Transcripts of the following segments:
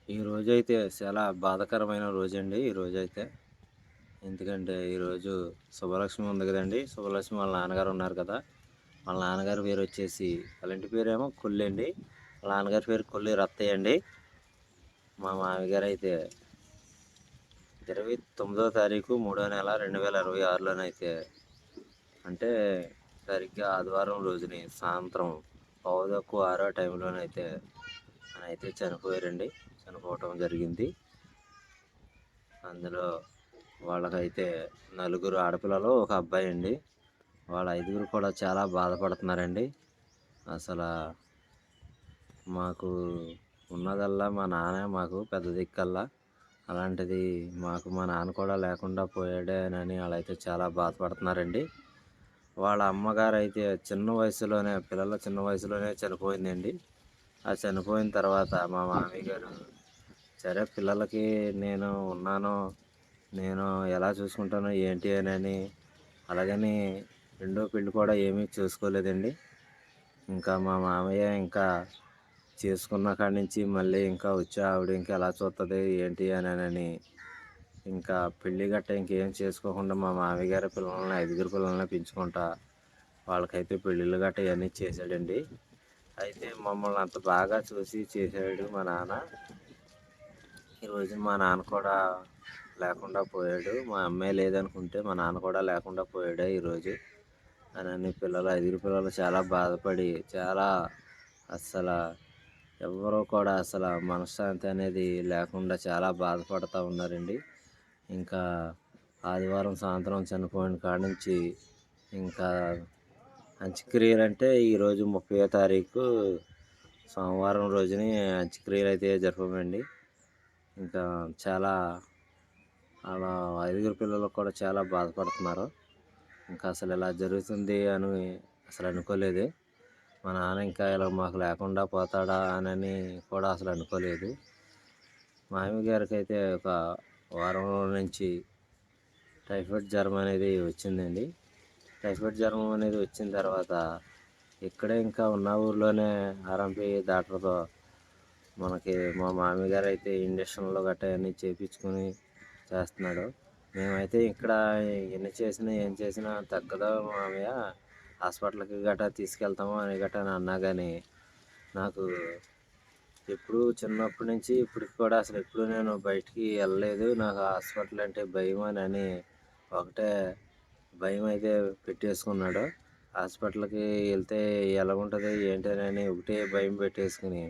ఈ రోజైతే చాలా బాధాకరమైన రోజండి ఈరోజైతే. ఎందుకంటే ఈరోజు శుభలక్ష్మి ఉంది కదండీ! శుభలక్ష్మి వాళ్ళ నాన్నగారు ఉన్నారు కదా! వాళ్ళ నాన్నగారి పేరొచ్చేసి వాళ్ళ ఇంటి పేరేమో కొల్లండి. వాళ్ళ నాన్నగారి పేరు కొల్లి రత్తయ్య అండి. మా మామయ్య గారైతే 29వ తారీఖు మూడో నెల 2026లోనైతే అంటే సరిగ్గా ఆదివారం రోజుని సాయంత్రం 5:06 టైంలోనైతే ఆయనైతే చనిపోయారండి. చనిపోవటం జరిగింది. అందులో వాళ్ళకైతే నలుగురు ఆడపిల్లలు, ఒక అబ్బాయి అండి. వాళ్ళ ఐదుగురు కూడా చాలా బాధపడుతున్నారండి. అసలు మాకు ఉన్నదల్లా మా నాన్నే మాకు పెద్ద దిక్కల్లా. అలాంటిది మాకు మా నాన్న కూడా లేకుండా పోయాడేనని వాళ్ళైతే చాలా బాధపడుతున్నారండి. వాళ్ళ అమ్మగారు అయితే పిల్లల చిన్న వయసులోనే చనిపోయిందండి. ఆ చనిపోయిన తర్వాత మా మామయ్య గారు సరే పిల్లలకి నేను ఉన్నాను, నేను ఎలా చూసుకుంటానో ఏంటి అని అలాగని రెండో పెళ్ళి కూడా ఏమీ చేసుకోలేదండి. ఇంకా మా మామయ్య ఇంకా చేసుకున్న కాడి నుంచి మళ్ళీ ఇంకా వచ్చి ఆవిడ ఇంకా ఎలా చూస్తుంది ఏంటి అని ఇంకా పెళ్ళి గట్ట ఇంకేం చేసుకోకుండా మా మామయ్య గారి పిల్లల్ని ఐదుగురు పిల్లల్ని పెంచుకుంటా వాళ్ళకైతే పెళ్ళిళ్ళు గట్ట ఇవన్నీ చేశాడండి. అయితే మమ్మల్ని అంత బాగా చూసి చేశాడు మా నాన్న. ఈరోజు మా నాన్న కూడా లేకుండా పోయాడు. మా అమ్మాయి లేదనుకుంటే మా నాన్న కూడా లేకుండా పోయాడు ఈరోజు అని ఐదుగురు పిల్లలు చాలా బాధపడి చాలా అస్సలు ఎవ్వరూ కూడా అసలు మనశ్శాంతి అనేది లేకుండా చాలా బాధపడుతూ ఉన్నారండి. ఇంకా ఆదివారం సాయంత్రం చనిపోయిన కాడ నుంచి ఇంకా అంత్యక్రియలు అంటే ఈరోజు 30వ తారీఖు సోమవారం రోజుని అంత్యక్రియలు అయితే జరిపామండి. ఇంకా చాలా అలా ఐదుగురు పిల్లలు కూడా చాలా బాధపడుతున్నారు. ఇంకా అసలు ఇలా జరుగుతుంది అని అసలు అనుకోలేదు. మా నాన్న ఇంకా ఇలా మాకు లేకుండా పోతాడా అని కూడా అసలు అనుకోలేదు. మా మామయ్య గారికి అయితే ఒక వారం రోజుల నుంచి టైఫాయిడ్ జ్వరం అనేది వచ్చిందండి. టైఫాయిడ్ జ్వరం అనేది వచ్చిన తర్వాత ఇక్కడే ఇంకా ఉన్న ఊర్లోనే ఆర్ఎంపీ డాక్టర్తో మనకి మా మామయ్య గారు అయితే ఇంజక్షన్లు గట్రా అన్నీ చేయించుకొని చేస్తున్నాడు. మేమైతే ఇక్కడ ఎన్ని చేసినా ఏం చేసినా తగ్గదు మామయ్య, హాస్పిటల్కి గట్రా తీసుకెళ్తాము అని గట్రా అన్నా కానీ నాకు ఎప్పుడు చిన్నప్పటి నుంచి ఇప్పటికి కూడా అసలు ఎప్పుడు నేను బయటికి వెళ్ళలేదు. నాకు హాస్పిటల్ అంటే భయం అని ఒకటే భయం అయితే పెట్టేసుకున్నాడు. హాస్పిటల్కి వెళ్తే ఎలాగుంటుంది ఏంటని ఒకటే భయం పెట్టేసుకుని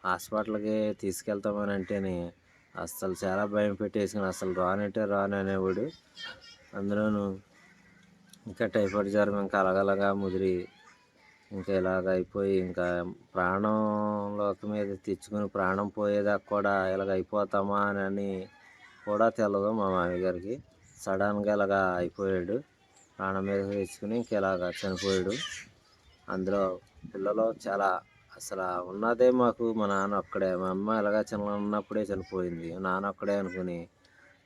హాస్పిటల్కి తీసుకెళ్తామని అంటేనే అస్సలు చాలా భయం పెట్టేసుకుని అసలు రానంటే రాను అనేవాడు. అందులోనూ ఇంకా టైఫాయిడ్ జ్వరం ఇంకా అలాగలాగా ముదిరి ఇంకా ఇలాగ అయిపోయి ఇంకా ప్రాణంలోకి మీద తెచ్చుకుని ప్రాణం పోయేదాకా కూడా ఇలాగ అయిపోతామా అని కూడా తెలియదు మా మామయ్య గారికి. సడన్గా ఇలాగా అయిపోయాడు. ప్రాణం మీద తెచ్చుకుని ఇంక ఇలాగ చనిపోయాడు. అందులో పిల్లలు చాలా అసలు ఉన్నదే మాకు మా నాన్న ఒక్కడే. మా అమ్మ ఇలాగ చిన్న ఉన్నప్పుడే చనిపోయింది. నాన్న ఒక్కడే అనుకుని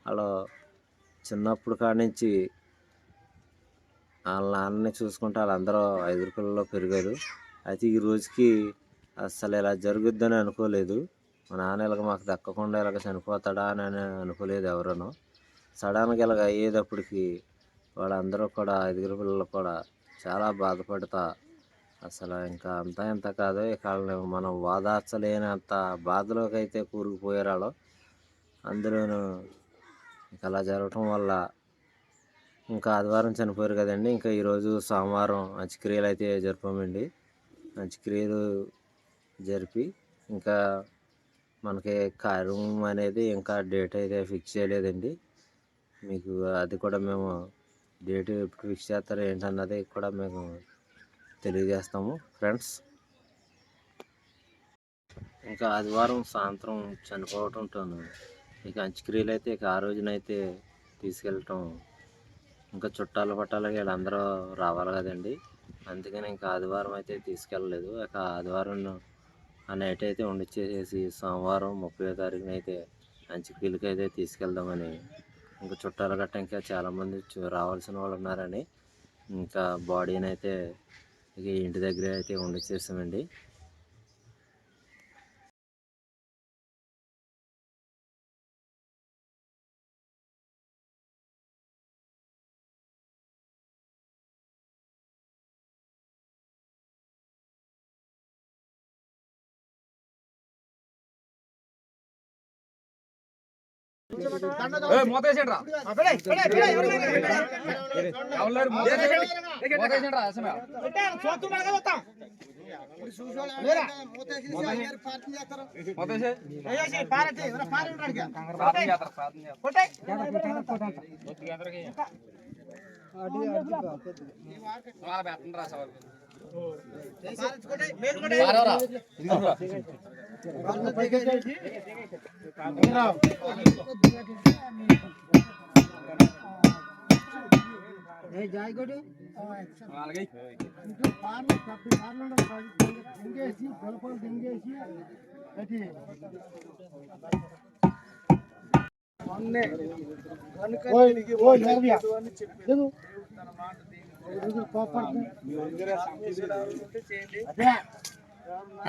వాళ్ళు చిన్నప్పుడు కాడి నుంచి వాళ్ళ నాన్నని చూసుకుంటూ వాళ్ళందరూ ఐదుగురు పిల్లలు పెరిగారు. అయితే ఈ రోజుకి అస్సలు ఇలా జరుగుద్దని అనుకోలేదు. మా నాన్న ఇలాగ మాకు దక్కకుండా ఇలాగ చనిపోతాడా అని అనుకోలేదు ఎవరూను. సడన్గా ఇలాగ అయ్యేటప్పటికి వాళ్ళందరూ కూడా ఐదుగురు పిల్లలు కూడా చాలా బాధపడతా అసలు ఇంకా అంతా ఇంత కాదు, ఇక వాళ్ళని మనం ఓదార్చలేనంత బాధలోకి అయితే కూరుకుపోయారు వాళ్ళు. అందులోనూ ఇంకా అలా జరగటం వల్ల ఇంకా ఆదివారం చనిపోయారు కదండి. ఇంకా ఈరోజు సోమవారం అంత్యక్రియలు అయితే జరిపామండి. అంత్యక్రియలు జరిపి ఇంకా మనకి కార్యం అనేది ఇంకా డేట్ అయితే ఫిక్స్ చేయలేదండి. మీకు అది కూడా మేము డేట్ ఎప్పుడు ఫిక్స్ చేస్తారో ఏంటన్నది కూడా మేము తెలియజేస్తాము ఫ్రెండ్స్. ఇంకా ఆదివారం సాయంత్రం చనిపోవటంతోను ఇక అంత్యక్రియలు అయితే ఇక ఆ రోజునైతే తీసుకెళ్ళటం ఇంకా చుట్టాలు పట్టాలకి వీళ్ళందరూ రావాలి కదండి. అందుకని ఇంకా ఆదివారం అయితే తీసుకెళ్ళలేదు. ఇక ఆదివారం ఆ నైట్ అయితే వండిచ్చేసేసి సోమవారం 30వ తారీఖున అయితే అంత్యక్రియలకి అయితే తీసుకెళ్దామని ఇంకా చుట్టాలు గట్ట ఇంకా చాలామంది రావాల్సిన వాళ్ళు ఉన్నారని ఇంకా బాడీని అయితే ఇక ఇంటి దగ్గరే అయితే వండిచ్చేసామండి.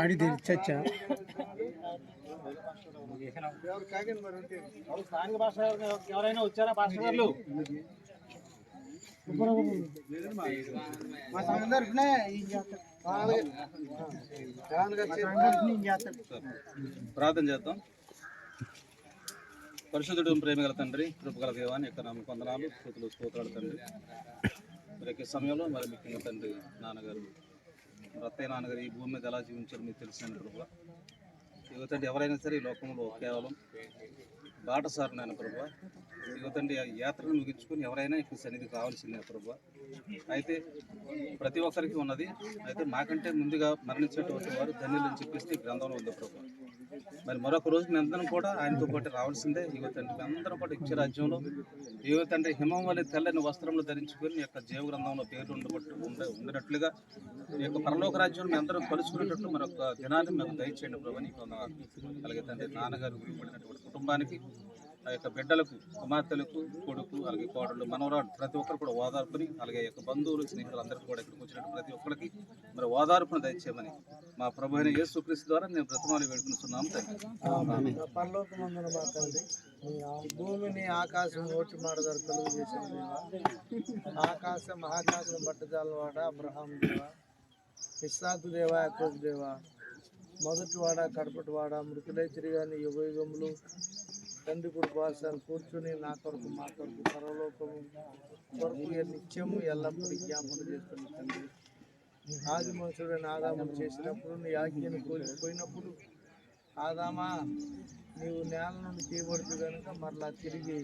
ఆడి తెచ్చా స్థానిక భాష ఎవరైనా వచ్చారా భాష గారు ప్రార్థన చేద్దాం. పరిశుద్ధుడు ప్రేమగల తండ్రి, కృపగల దేవాన్ని యొక్క నామ వందనాలు, స్తోత్రాలు తండ్రి. మరి సమయంలో మరి ముఖ్యంగా తండ్రి నాన్నగారు, మరి అత్తయ్య నాన్నగారు ఈ భూమి మీద ఎలా జీవించారు మీకు తెలిసిన కృప. యువతండి ఎవరైనా సరే ఈ లోకంలో కేవలం బాటసారు నాయన ప్రభు. యువతండి ఆ యాత్రను ముగించుకొని ఎవరైనా ఇక్కడ సన్నిధి కావాల్సిందే ప్రభు. అయితే ప్రతి ఒక్కరికి ఉన్నది. అయితే మాకంటే ముందుగా మరణించినటువంటి వారు ధన్యులు అని చెప్పేసి గ్రంథంలో ఉంది ప్రభు. మరి మరొక రోజు మీ అందరం కూడా ఆయనతో పాటు రావాల్సిందే. యువతండ్రి మీ అందరం కూడా ఇచ్చే రాజ్యంలో యువతండ్రి హిమం వల్ల తెల్లని వస్త్రములు ధరించుకొని ఈ యొక్క జీవ గ్రంథంలో పేరు ఉండినట్లుగా ఈ యొక్క పరలోక రాజ్యంలో మీ అందరం కలుసుకునేటట్లు మరొక దినాన్ని మేము దయచేయండి ప్రభు. నీకు అలాగే తండ్రి నాన్నగారు గురిపడినటువంటి కుటుంబానికి, ఆ యొక్క బిడ్డలకు, కుమార్తెలకు, కొడుకు, అలాగే కోడళ్ళు, మనవరాడు ప్రతి ఒక్కరు కూడా ఓదార్పుని, అలాగే యొక్క బంధువులు, స్నేహితులు అందరికీ కూడా ఇక్కడికి వచ్చినట్టు ప్రతి ఒక్కరికి మరి ఓదార్పును దయచేయమని మా ప్రభు అయిన యేసుక్రీస్తు ద్వారా నేను బ్రతమాలి వేడుకుంటున్నాము తండ్రి. పరలోకమందున మా తండ్రి, భూమిని ఆకాశం ఓటి మాడదారు కలుగు చేసిన దేవ, ఆకాశం మహాకాశం బట్టజాలవాడ అబ్రహాం దేవ, ఇస్సాకు దేవ, యాకోబు దేవ, మొదటి వాడ కడపటి వాడ, మృతులై తిరిగాని యుగయుగములు తండ్రి కుటుంబాలు కూర్చుని నా కొరకు మా కొరకు పరలోకము కొరకు నిత్యము ఎల్లప్పుడూ జ్ఞాపన చేస్తున్న తండ్రి. ఆది మనుషుడైన ఆదాము చేసినప్పుడు నీ ఆజ్ఞను కోల్పోయినప్పుడు, ఆదామా నీవు నేల నుండి తీయబడుతు కనుక మరలా తిరిగి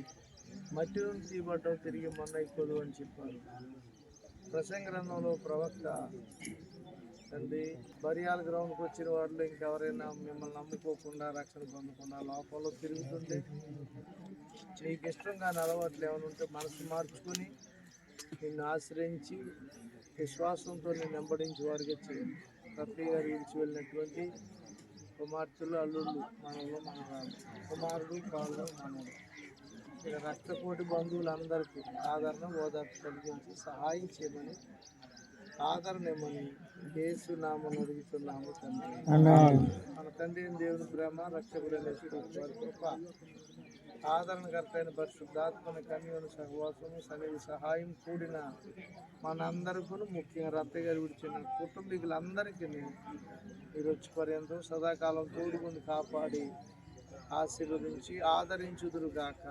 మట్టి నుండి తీయబడ్డావు, తిరిగి మొన్నైపోదు అని చెప్పారు. ప్రసంగ గ్రంథంలో ప్రవక్త తండ్రి బరియాల గ్రౌండ్కి వచ్చిన వాళ్ళు ఇంకెవరైనా మిమ్మల్ని నమ్ముకోకుండా రక్షణ పొందకుండా లోపంలో తిరుగుతుంటే, నీకు ఇష్టంగా అలవాట్లు ఏమైనా ఉంటే మనసు మార్చుకొని నిన్ను ఆశ్రయించి విశ్వాసంతో నేను వెంబడించి వారికి చేయండి. రఫీ గారు విడిచి వెళ్ళినటువంటి కుమార్తెలు, అల్లుళ్ళు, మనలో మనరాలు, కుమారుడు, కాళ్ళు, మనవుడు, ఇక రక్తపోటి బంధువులందరికీ ఆదరణ ఓదార్పు కలిగించి సహాయం చేయమని, ఆదరణ ఇవ్వమని యేసు నామమున అడుగుతున్నాము తండ్రి. మన తండ్రి దేవుని ప్రేమ, రక్షకుడైన కృప, ఆదరణకర్త అయిన పరిశుద్ధాత్మని కన్యను సహవాసము, సన్నిధి సహాయం కూడిన మనందరికీ, ముఖ్యంగా రత్తయ్య గారు విడిచిన కుటుంబీకులందరికీ మీరు వచ్చి పర్యంతం సదాకాలం తోడుకుని కాపాడి ఆశీర్వదించి ఆదరించుదురుగాక.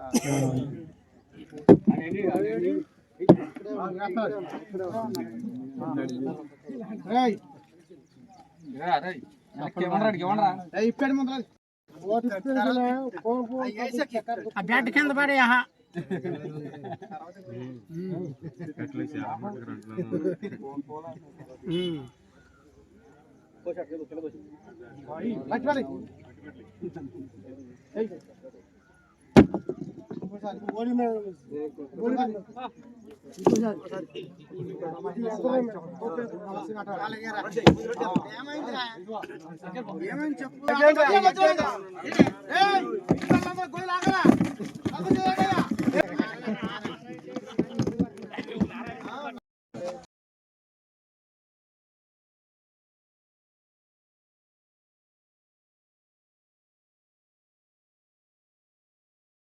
బ్యాట్ కింద పడే ఏమని చెప్పు